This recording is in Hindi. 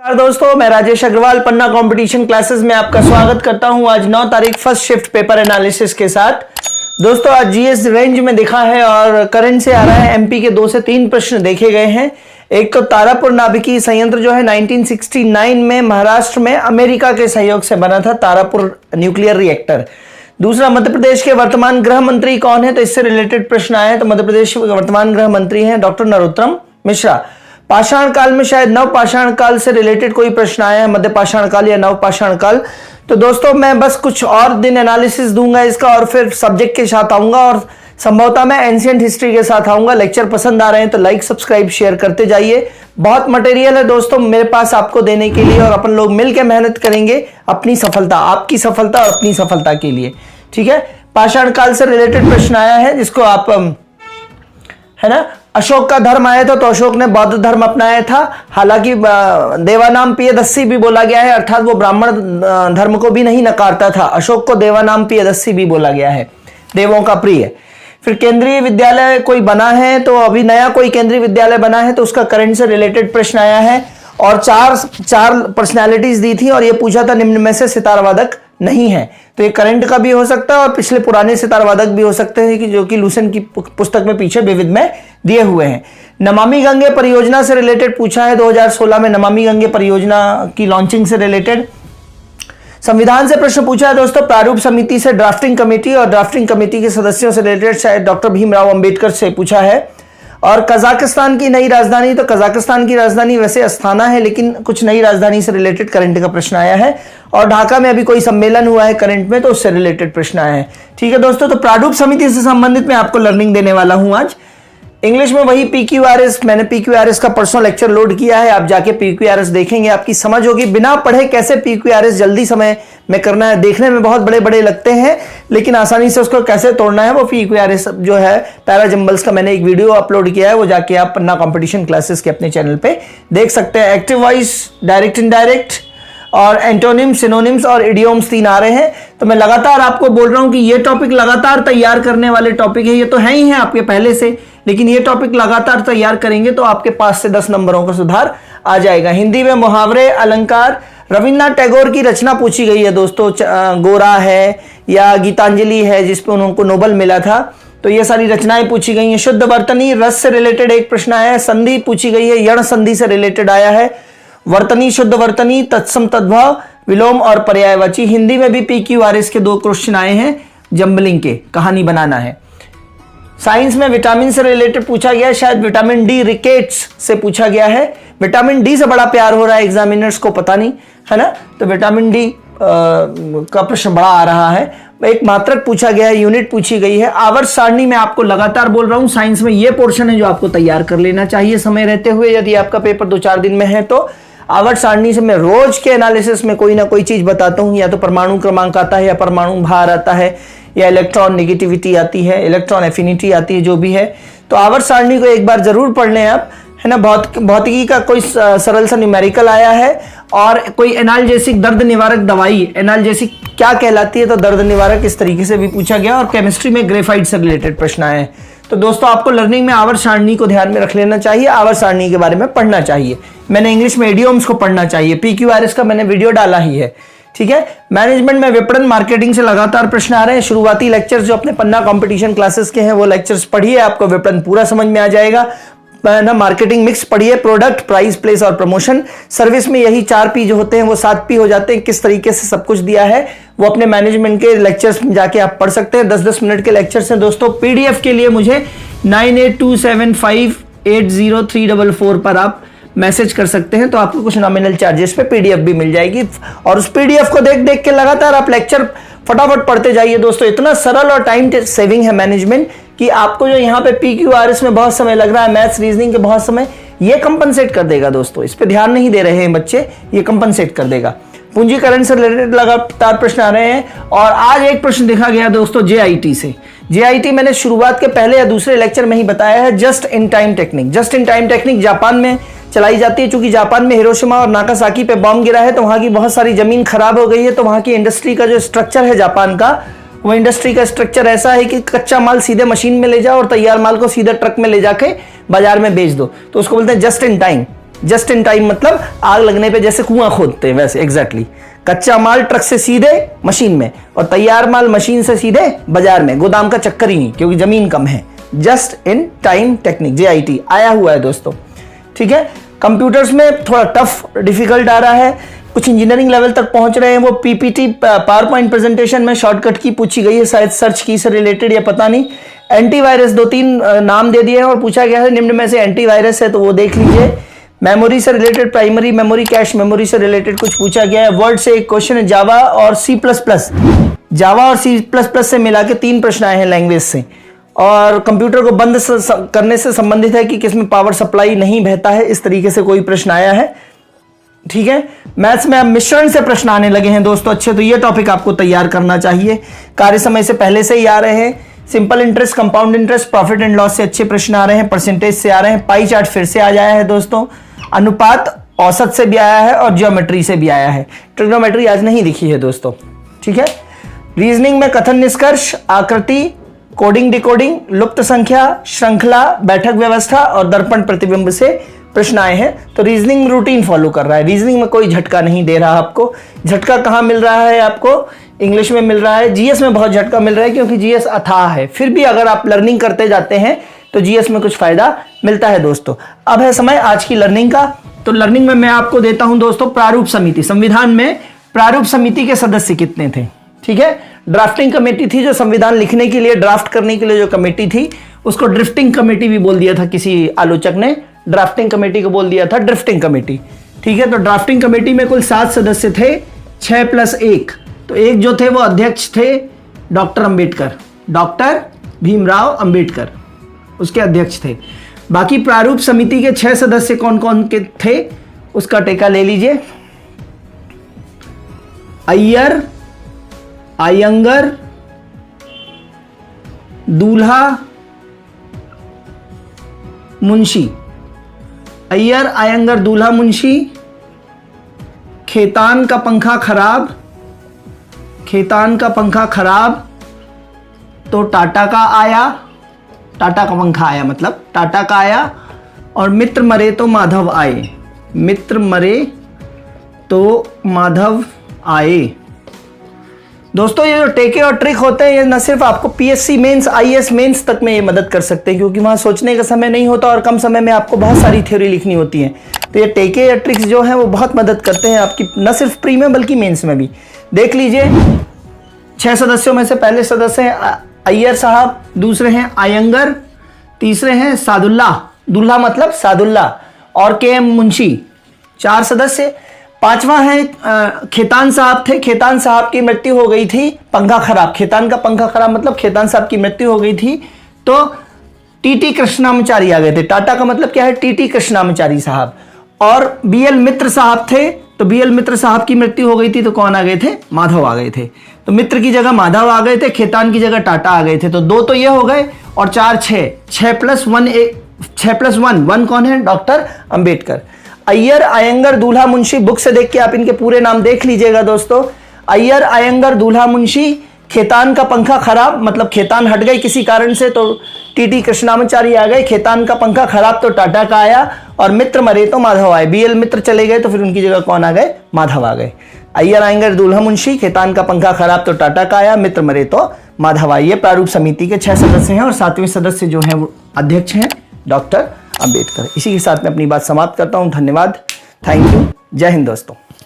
नमस्कार दोस्तों, मैं राजेश अग्रवाल पन्ना कंपटीशन क्लासेस में आपका स्वागत करता हूं। आज 9 तारीख फर्स्ट शिफ्ट पेपर एनालिसिस के साथ। दोस्तों आज जीएस रेंज में दिखा है और करंट से आ रहा है। एमपी के 2 से 3 प्रश्न देखे गए हैं। एक तो तारापुर नाभिकीय संयंत्र जो है 1969 में महाराष्ट्र में अमेरिका के सहयोग से बना था, तारापुर न्यूक्लियर रिएक्टर। दूसरा, मध्य प्रदेश के वर्तमान गृह मंत्री कौन है, तो इससे रिलेटेड प्रश्न आए हैं। तो मध्य प्रदेश के वर्तमान गृह मंत्री हैं डॉक्टर नरोत्तम मिश्रा। पाषाण काल में शायद नव पाषाण काल से रिलेटेड कोई प्रश्न आया है, मध्य पाषाण काल या नव पाषाण काल। तो दोस्तों मैं बस कुछ और दिन एनालिसिस दूंगा इसका और फिर सब्जेक्ट के साथ आऊंगा और संभवतः मैं एंशिएंट हिस्ट्री के साथ आऊंगा। लेक्चर पसंद आ रहे हैं तो लाइक सब्सक्राइब शेयर करते जाइए। बहुत मटेरियल है दोस्तों मेरे पास आपको देने के लिए और अपन लोग मिलकर मेहनत करेंगे अपनी सफलता, आपकी सफलता और अपनी सफलता के लिए। ठीक है, पाषाण काल से रिलेटेड प्रश्न आया है जिसको आप है ना, अशोक का धर्म आया था तो अशोक ने बौद्ध धर्म अपनाया था। हालांकि देवानाम पियदस्सी भी बोला गया है, अर्थात वो ब्राह्मण धर्म को भी नहीं नकारता था। अशोक को देवानाम पियदस्सी भी बोला गया है, देवों का प्रिय। फिर केंद्रीय विद्यालय कोई बना है, तो अभी नया कोई केंद्रीय विद्यालय बना है तो उसका करंट से रिलेटेड प्रश्न आया है। और चार पर्सनैलिटीज दी थी और ये पूछा था निम्न में से सितार वादक नहीं है। तो ये करंट का भी हो सकता है और पिछले पुराने सितार वादक भी हो सकते हैं कि जो कि लूसेंट की पुस्तक में पीछे विविध में दिए हुए हैं। नमामि गंगे परियोजना से रिलेटेड पूछा है 2016 में, नमामि गंगे परियोजना की लॉन्चिंग से रिलेटेड। संविधान से प्रश्न पूछा है दोस्तों, प्रारूप समिति से ड्राफ्टिंग कमेटी और ड्राफ्टिंग कमेटी के सदस्यों से रिलेटेड शायद डॉक्टर भीमराव अंबेडकर से पूछा है। और कजाकिस्तान की नई राजधानी, तो कजाकिस्तान की राजधानी वैसे अस्ताना है लेकिन कुछ नई राजधानी से रिलेटेड करंट का प्रश्न आया है। और ढाका में अभी कोई सम्मेलन हुआ है करंट में तो उससे रिलेटेड प्रश्न आया है। ठीक है दोस्तों, तो प्रारूप समिति से संबंधित मैं आपको लर्निंग देने वाला हूं आज। इंग्लिश में वही पीक्यूआरएस, मैंने पीक्यूआरएस का परसों लेक्चर लोड किया है, आप जाके पीक्यूआरएस देखेंगे, आपकी समझ होगी। बिना पढ़े कैसे पीक्यूआरएस जल्दी समय में करना है, देखने में बहुत बड़े बड़े लगते हैं लेकिन आसानी से उसको कैसे तोड़ना है, वो पीक्यूआरएस जो है पैरा जंबल्स का मैंने एक वीडियो अपलोड किया है, वो जाके आप पन्ना कंपटीशन क्लासेस के अपने चैनल पे देख सकते हैं। एक्टिव वॉइस, डायरेक्ट इनडायरेक्ट और एंटोनिम्स, सिनोनिम्स और इडियोम्स 3 आ रहे हैं। तो मैं लगातार आपको बोल रहा हूं कि ये टॉपिक लगातार तैयार करने वाले टॉपिक है। ये तो है ही है आपके पहले से, लेकिन ये टॉपिक लगातार तैयार करेंगे तो आपके 5 से 10 नंबरों का सुधार आ जाएगा। हिंदी में मुहावरे, अलंकार, रविन्द्रनाथ टैगोर की रचना पूछी गई है दोस्तों, गोरा है या गीतांजलि है जिसपे उनको नोबेल मिला था, तो ये सारी रचनाएं पूछी गई हैं। शुद्ध वर्तनी, रस से रिलेटेड एक प्रश्न आया है। संधि पूछी गई है, यण संधि से रिलेटेड आया है। वर्तनी, शुद्ध वर्तनी, तत्सम, तद्भव, विलोम और पर्यायवाची। हिंदी में भी पीक्यूआरएस के 2 क्वेश्चन आए हैं, जंबलिंग के, कहानी बनाना है। साइंस में विटामिन से रिलेटेड पूछा गया है, शायद विटामिन डी रिकेट्स से पूछा गया है। विटामिन डी से बड़ा प्यार हो रहा है एग्जामिनर्स को, पता नहीं है ना, तो विटामिन डी का प्रश्न बड़ा आ रहा है। एक मात्रक पूछा गया है, यूनिट पूछी गई है। आवर्त सारणी में आपको लगातार बोल रहा हूं, साइंस में ये पोर्शन है जो आपको तैयार कर लेना चाहिए समय रहते हुए, यदि आपका पेपर 2-4 दिन में है तो। आवर्त सारणी से मैं रोज के एनालिसिस में कोई ना कोई चीज बताता हूं, या तो परमाणु क्रमांक आता है या परमाणु भार आता है या इलेक्ट्रॉन नेगेटिविटी आती है, इलेक्ट्रॉन एफिनिटी आती है, जो भी है। तो आवर्त सारणी को एक बार जरूर पढ़ लें आप, है ना। भौतिकी का कोई सरल सा न्यूमेरिकल आया है और कोई एनाल्जेसिक, दर्द निवारक दवाई एनाल्जेसिक क्या कहलाती है, तो दर्द निवारक इस तरीके से भी पूछा गया। और केमिस्ट्री में ग्रेफाइट से रिलेटेड प्रश्न आए हैं। तो दोस्तों आपको लर्निंग में आवर्त सारणी को ध्यान में रख लेना चाहिए, आवर्त सारणी के बारे में पढ़ना चाहिए। मैंने इंग्लिश में इडियोम्स को पढ़ना चाहिए, पीक्यूआरएस का मैंने वीडियो डाला ही है। ठीक है, मैनेजमेंट में विपणन, मार्केटिंग से लगातार प्रश्न आ रहे हैं। शुरुआती लेक्चर्स जो अपने पन्ना कंपटीशन क्लासेस के हैं वो लेक्चर्स पढ़िए, आपको विपणन पूरा समझ में आ जाएगा ना। मार्केटिंग मिक्स पढ़िए, प्रोडक्ट, प्राइस, प्लेस और प्रमोशन। सर्विस में यही 4 P जो होते हैं वो 7 P हो जाते हैं। किस तरीके से सब कुछ दिया है वो अपने मैनेजमेंट के लेक्चर्स में जाके आप पढ़ सकते हैं। 10-10 मिनट के लेक्चर्स हैं दोस्तों। पीडीएफ के लिए मुझे 9827580344 पर आप मैसेज कर सकते हैं, तो आपको कुछ नॉमिनल चार्जेस पे पीडीएफ भी मिल जाएगी। और उस पीडीएफ को देख देख के लगातार आप लेक्चर फटाफट पढ़ते जाइए दोस्तों। इतना सरल और टाइम सेविंग है मैनेजमेंट कि आपको जो यहाँ पे पीक्यूआरएस में बहुत समय लग रहा है, मैथ्स रीजनिंग के बहुत समय, ये कंपनसेट कर देगा दोस्तों। इस पे ध्यान नहीं दे रहे हैं बच्चे, ये कंपनसेट कर देगा। पूंजीकरण से रिलेटेड लगातार प्रश्न आ रहे हैं। और आज एक प्रश्न देखा गया दोस्तों जेआईटी से। जेआईटी मैंने शुरुआत के पहले या दूसरे लेक्चर में ही बताया है, just in time technique. Just in time technique Japan में चलाई जाती है। चूंकि जापान में हिरोशिमा और नागासाकी पे बॉम्ब गिरा है तो वहां की बहुत सारी जमीन खराब हो गई है, तो वहां की इंडस्ट्री का जो स्ट्रक्चर है जापान का, वो इंडस्ट्री का स्ट्रक्चर ऐसा है कि कच्चा माल सीधे मशीन में ले जाओ और तैयार माल को सीधे ट्रक में ले जाके बाजार में बेच दो, तो उसको बोलते हैं just in time. Just in time मतलब आग लगने पे जैसे कुआं खोदते हैं वैसे एग्जैक्टली। कच्चा माल ट्रक से सीधे मशीन में और तैयार माल मशीन से सीधे बाजार में, गोदाम का चक्कर ही नहीं क्योंकि जमीन कम है। Just in time technique JIT आया हुआ है दोस्तों, ठीक है। कंप्यूटर्स में थोड़ा टफ डिफिकल्ट आ रहा है, कुछ इंजीनियरिंग लेवल तक पहुंच रहे हैं। वो PPT पावर पॉइंट प्रेजेंटेशन में शॉर्टकट की पूछी गई है, शायद सर्च की से रिलेटेड या पता नहीं। एंटीवायरस 2-3 नाम दे दिए हैं और पूछा गया है निम्न में से एंटीवायरस है तो वो देख लीजिए। मेमोरी से related primary memory, cache memory से रिलेटेड कुछ पूछा गया है। वर्ड से एक क्वेश्चन है, जावा और C++। जावा और C++ से मिला के 3 प्रश्न आए हैं लैंग्वेज से, और कंप्यूटर को बंद करने से संबंधित है कि किसमें पावर सप्लाई नहीं बहता है, इस तरीके से कोई प्रश्न आया है, ठीक है। मैथ्स में अब मिश्रण से प्रश्न आने लगे हैं दोस्तों अच्छे, तो ये टॉपिक आपको तैयार करना चाहिए। कार्य समय से पहले से ही आ रहे हैं। Simple interest, compound interest, profit and loss से अच्छे प्रश्न आ रहे हैं। परसेंटेज से आ रहे हैं। पाई चार्ट फिर से आ जाया है दोस्तों। अनुपात औसत से भी आया है और ज्योमेट्री से भी आया है। ट्रिग्नोमेट्री आज नहीं दिखी है दोस्तों, ठीक है। रीजनिंग में कथन निष्कर्ष, आकृति, कोडिंग डिकोडिंग, लुप्त संख्या, श्रृंखला, बैठक व्यवस्था और दर्पण प्रतिबिंब से प्रश्न आए हैं। तो रीजनिंग रूटीन फॉलो कर रहा है। रीजनिंग में कोई झटका नहीं दे रहा आपको। झटका कहाँ मिल रहा है आपको? इंग्लिश में मिल रहा है। जीएस में बहुत झटका मिल रहा है क्योंकि जीएस अथाह है। फिर भी अगर आप लर्निंग करते जाते हैं तो जीएस में कुछ फायदा मिलता है दोस्तों। अब है समय आज की लर्निंग का। तो लर्निंग में मैं आपको देता हूं दोस्तों प्रारूप समिति। संविधान में प्रारूप समिति के सदस्य कितने थे, ठीक है। ड्राफ्टिंग कमेटी थी जो संविधान लिखने के लिए, ड्राफ्ट करने के लिए जो कमेटी थी उसको ड्रिफ्टिंग कमेटी भी बोल दिया था किसी आलोचक ने। ड्राफ्टिंग कमेटी को बोल दिया था ड्रिफ्टिंग कमेटी, ठीक है। तो ड्राफ्टिंग कमेटी में कुल 7 सदस्य थे, 6 + 1। तो एक जो थे वो अध्यक्ष थे डॉक्टर अंबेडकर, डॉक्टर भीमराव अंबेडकर उसके अध्यक्ष थे। बाकी प्रारूप समिति के 6 सदस्य कौन कौन के थे उसका टेका ले लीजिए। अय्यर, आयंगर, दूल्हा, मुंशी। अय्यर, आयंगर, दूल्हा, मुंशी। खेतान का पंखा खराब, खेतान का पंखा खराब तो टाटा का आया, टाटा का पंखा आया मतलब टाटा का आया। और मित्र मरे तो माधव आए, मित्र मरे तो माधव आए। दोस्तों ये जो टेके और ट्रिक होते हैं ये न सिर्फ आपको PSC मेंस, IAS मेंस तक में ये मदद कर सकते हैं क्योंकि वहाँ सोचने का समय नहीं होता और कम समय में आपको बहुत सारी थ्योरी लिखनी होती है। तो ये टेके या ट्रिक्स जो हैं वो बहुत मदद करते हैं आपकी, न सिर्फ प्री में बल्कि मेंस में भी। देख लीजिए 6 सदस्यों में से पहले सदस्य हैं अय्यर साहब, दूसरे हैं आयंगर, तीसरे हैं सादुल्ला, दुल्हा मतलब सादुल्ला, और KM मुंशी। 4 सदस्य। 5वां है खेतान साहब थे। खेतान साहब की मृत्यु हो गई थी, पंखा खराब, खेतान का पंखा खराब मतलब खेतान साहब की मृत्यु हो गई थी तो TT कृष्णामाचारी आ गए थे। टाटा का मतलब क्या है? TT कृष्णामाचारी साहब। और BL मित्र साहब थे तो BL मित्र साहब की मृत्यु हो गई थी तो कौन आ गए थे? माधव आ गए थे। तो मित्र की जगह माधव आ गए थे, खेतान की जगह टाटा आ गए थे। तो 2 तो ये हो गए और 4 6, 6 + 1 1 कौन है? डॉक्टर अंबेडकर। अय्यर, आयंगर, दूल्हा, मुंशी। बुक से देख के आप इनके पूरे नाम देख लीजिएगा दोस्तों। अय्यर, आयंगर, दूल्हा, मुंशी। खेतान का पंखा खराब मतलब खेतान हट गई किसी कारण से तो TT कृष्णामाचारी आ गए। खेतान का पंखा खराब तो टाटा का आया। और मित्र मरे तो माधव आए। BL मित्र चले गए तो फिर उनकी जगह कौन आ गए? माधव आ गए। अय्यर, आयंगर, दूल्हा, मुंशी। खेतान का पंखा खराब तो टाटा का आया, मित्र मरे तो माधव आए। ये प्रारूप समिति के 6 सदस्य हैं और 7वें सदस्य जो हैं वो अध्यक्ष हैं डॉक्टर अंबेडकर। इसी के साथ मैं अपनी बात समाप्त करता हूं। धन्यवाद, थैंक यू, जय हिंद दोस्तों।